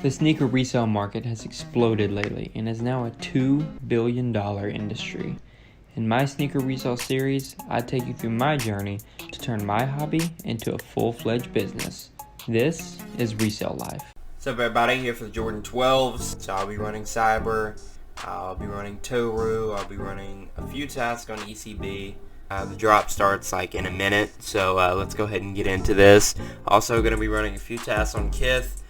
The sneaker resale market has exploded lately and is now a $2 billion industry. In my sneaker resale series, I take you through my journey to turn my hobby into a full-fledged business. This is Resell Life. What's up, everybody? Here for the Jordan 12s. So I'll be running Cyber, I'll be running Toru, I'll be running a few tasks on ECB. The drop starts like in a minute, so let's go ahead and get into this. Also going to be running a few tasks on Kith,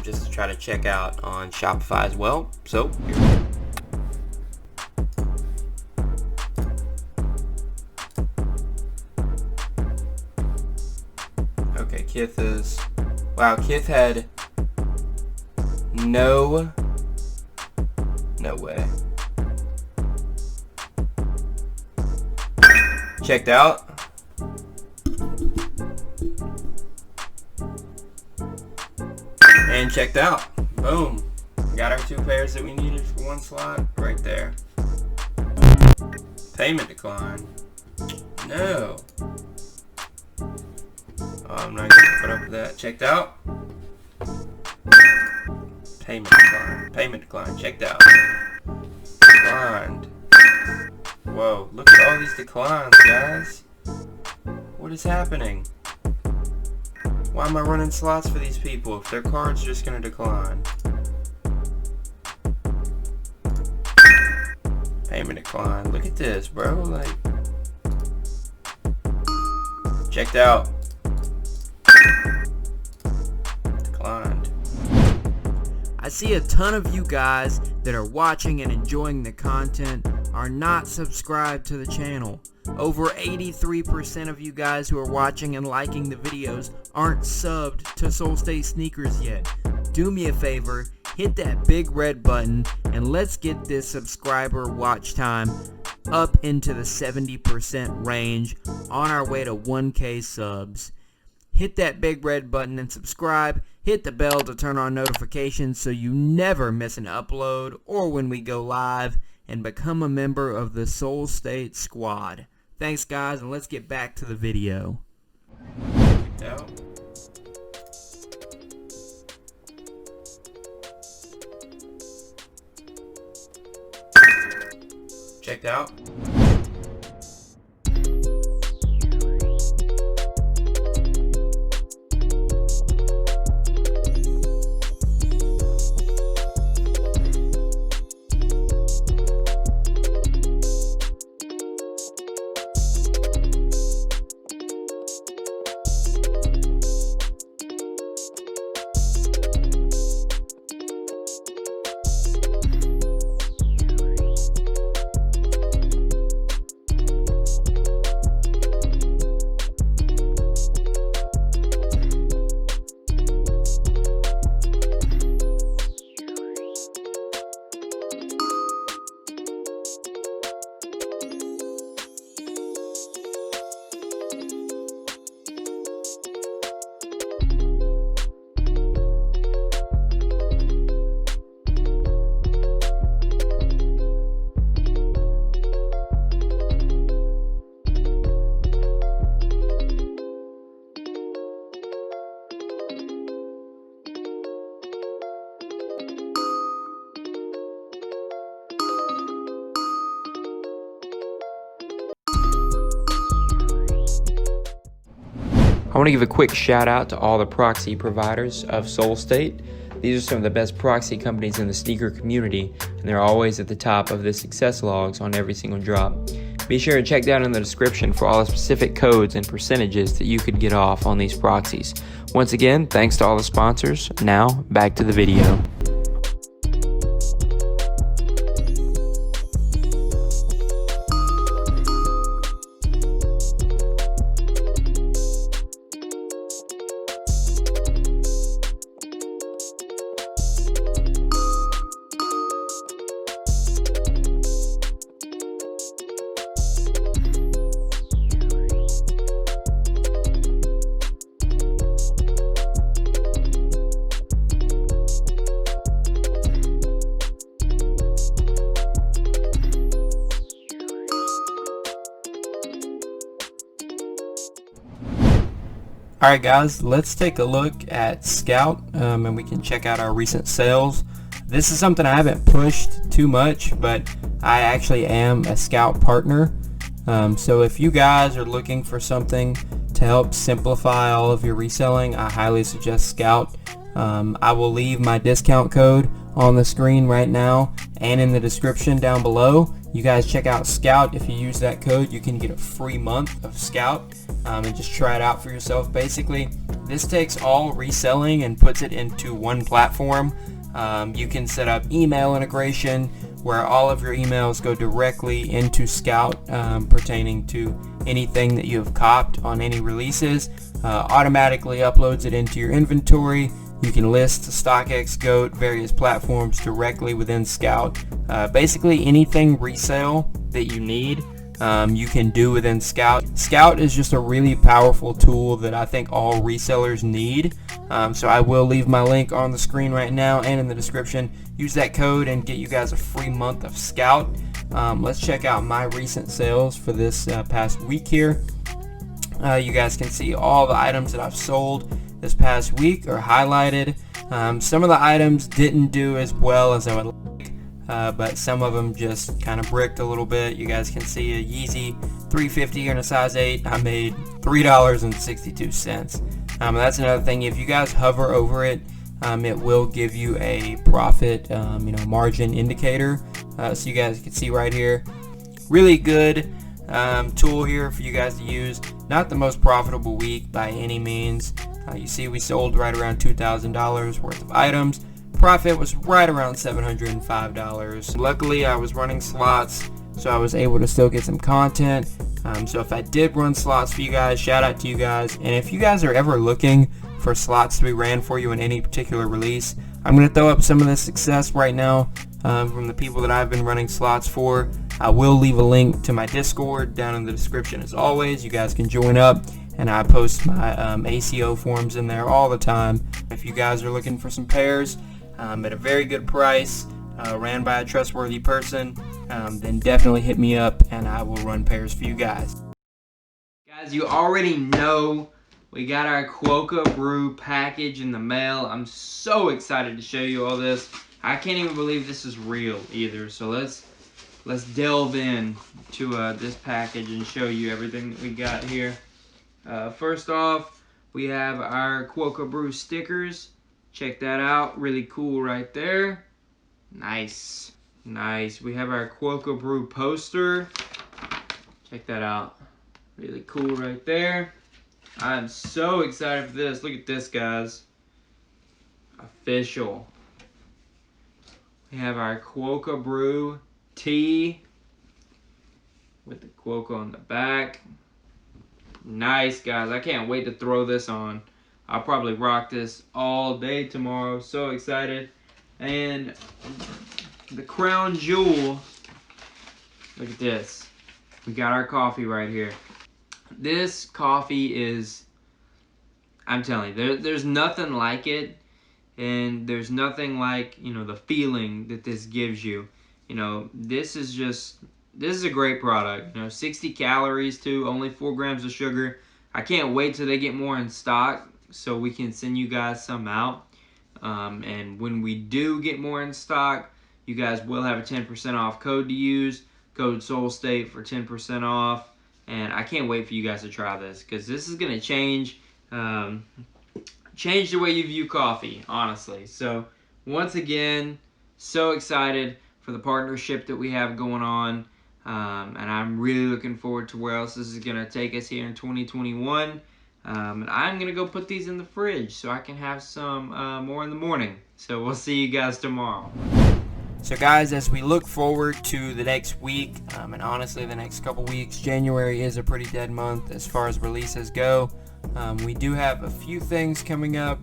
just to try to check out on Shopify as well. So here we go. Okay, Kith is... Wow, Kith had no way. Checked out. And checked out. Boom. Got our two pairs that we needed for one slot right there. Payment decline. No. I'm not gonna put up with that. Checked out. Payment decline. Payment decline. Checked out. Declined. Whoa, look at all these declines, guys. What is happening? Why am I running slots for these people if their card's just gonna decline? Payment decline. Look at this, bro. Like, checked out. Declined. I see a ton of you guys that are watching and enjoying the content are not subscribed to the channel. Over 83% of you guys who are watching and liking the videos aren't subbed to Solestate Sneakers yet. Do me a favor, hit that big red button and let's get this subscriber watch time up into the 70% range on our way to 1K subs. Hit that big red button and subscribe. Hit the bell to turn on notifications so you never miss an upload or when we go live, and become a member of the Solestate squad. Thanks, guys, and let's get back to the video. Checked out. Checked out. I want to give a quick shout out to all the proxy providers of Solestate. These are some of the best proxy companies in the sneaker community, and they're always at the top of the success logs on every single drop. Be sure to check down in the description for all the specific codes and percentages that you could get off on these proxies. Once again, thanks to all the sponsors. Now, back to the video. Alright guys, let's take a look at Scout, and we can check out our recent sales. This is something I haven't pushed too much, but I actually am a Scout partner. So if you guys are looking for something to help simplify all of your reselling, I highly suggest Scout. I will leave my discount code on the screen right now and in the description down below. You guys check out Scout. If you use that code, you can get a free month of Scout, and just try it out for yourself. Basically, this takes all reselling and puts it into one platform. You can set up email integration where all of your emails go directly into Scout, pertaining to anything that you have copped on any releases. Automatically uploads it into your inventory. You can list StockX, GOAT, various platforms directly within Scout. Basically anything resale that you need, you can do within Scout. Scout is just a really powerful tool that I think all resellers need. So I will leave my link on the screen right now and in the description. Use that code and get you guys a free month of Scout. Let's check out my recent sales for this past week here. You guys can see all the items that I've sold this past week are highlighted. Some of the items didn't do as well as I would like, but some of them just kind of bricked a little bit. You guys can see a Yeezy 350 in a size 8. I made $3.62. That's another thing. If you guys hover over it, it will give you a profit margin indicator. So you guys can see right here. Really good tool here for you guys to use. Not the most profitable week by any means. You see we sold right around $2,000 worth of items. Profit was right around $705. Luckily I was running slots, so I was able to still get some content. So if I did run slots for you guys, shout out to you guys. And if you guys are ever looking for slots to be ran for you in any particular release, I'm going to throw up some of the success right now from the people that I've been running slots for. I will leave a link to my Discord down in the description as always. You guys can join up, and I post my ACO forums in there all the time. If you guys are looking for some pairs at a very good price, ran by a trustworthy person, then definitely hit me up and I will run pairs for you guys. Guys, you already know we got our QUOKKA brew package in the mail. I'm so excited to show you all this. I can't even believe this is real either. So let's delve in to this package and show you everything that we got here. First off, we have our QUOKKA brew stickers. Check that out. Really cool right there. Nice. Nice. We have our QUOKKA brew poster. Check that out. Really cool right there. I'm so excited for this. Look at this, guys. Official. We have our QUOKKA brew tee with the QUOKKA on the back. Nice, guys. I can't wait to throw this on. I'll probably rock this all day tomorrow. So excited. And the crown jewel, look at this. We got our coffee right here. This coffee is, I'm telling you, there's nothing like it. And there's nothing like, the feeling that this gives you. This is a great product. 60 calories too, only 4 grams of sugar. I can't wait till they get more in stock so we can send you guys some out. And when we do get more in stock, you guys will have a 10% off code to use. Code Solestate for 10% off. And I can't wait for you guys to try this, because this is going to change the way you view coffee, honestly. So once again, so excited for the partnership that we have going on. And I'm really looking forward to where else this is going to take us here in 2021. And I'm going to go put these in the fridge so I can have some more in the morning. So we'll see you guys tomorrow. So guys, as we look forward to the next week, and honestly the next couple weeks, January is a pretty dead month as far as releases go. We do have a few things coming up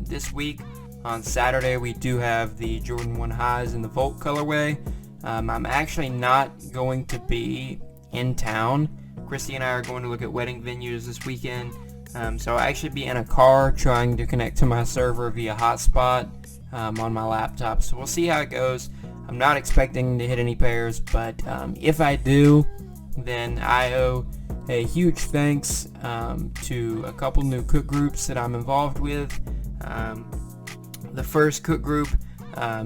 this week. On Saturday we do have the Jordan 1 highs in the Volt colorway. I'm actually not going to be in town. Christy and I are going to look at wedding venues this weekend. So I'll actually be in a car trying to connect to my server via hotspot on my laptop. So we'll see how it goes. I'm not expecting to hit any pairs, but if I do, then IO a huge thanks to a couple new cook groups that I'm involved with. The first cook group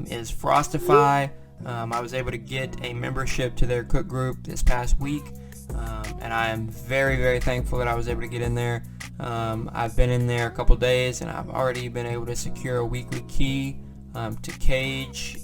is Frostify. I was able to get a membership to their cook group this past week, and I am very, very thankful that I was able to get in there. I've been in there a couple days, and I've already been able to secure a weekly key to Cage,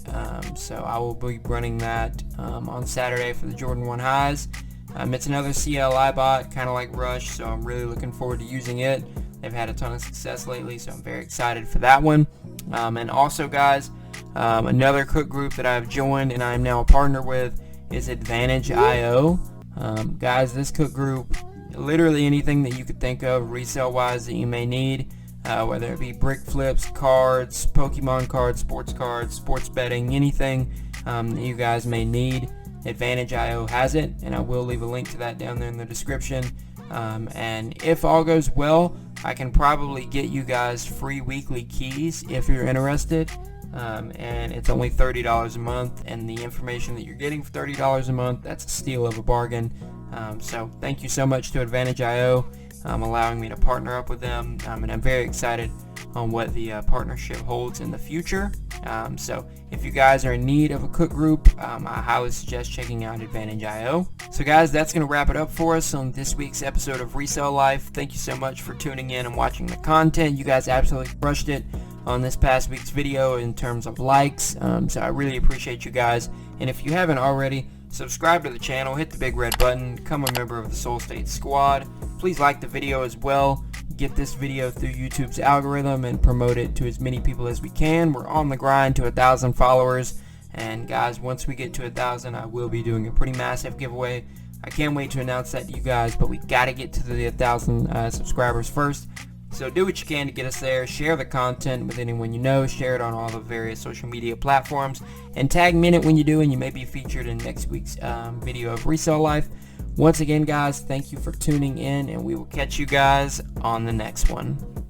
so I will be running that on Saturday for the Jordan 1 highs. It's another CLI bot, kind of like Rush, so I'm really looking forward to using it. They've had a ton of success lately, so I'm very excited for that one. And also, guys, another cook group that I've joined and I'm now a partner with is AdvantageIO. Guys, this cook group, literally anything that you could think of resale-wise that you may need, whether it be brick flips, cards, Pokemon cards, sports betting, anything that you guys may need, AdvantageIO has it, and I will leave a link to that down there in the description. And if all goes well, I can probably get you guys free weekly keys if you're interested. And it's only $30 a month, and the information that you're getting for $30 a month, that's a steal of a bargain. So thank you so much to AdvantageIO allowing me to partner up with them, and I'm very excited on what the partnership holds in the future. So if you guys are in need of a cook group, I highly suggest checking out AdvantageIO. So guys, that's going to wrap it up for us on this week's episode of Resell Life. Thank you so much for tuning in and watching the content. You guys absolutely crushed it on this past week's video in terms of likes, so I really appreciate you guys. And if you haven't already, subscribe to the channel, hit the big red button, become a member of the Solestate squad. Please like the video as well. Get this video through YouTube's algorithm and promote it to as many people as we can. We're on the grind to 1,000 followers, and guys, once we get to 1,000, I will be doing a pretty massive giveaway. I can't wait to announce that to you guys, but we got to get to the 1,000 subscribers first. So do what you can to get us there. Share the content with anyone you know. Share it on all the various social media platforms. And tag me in it when you do, and you may be featured in next week's video of Resell Life. Once again, guys, thank you for tuning in, and we will catch you guys on the next one.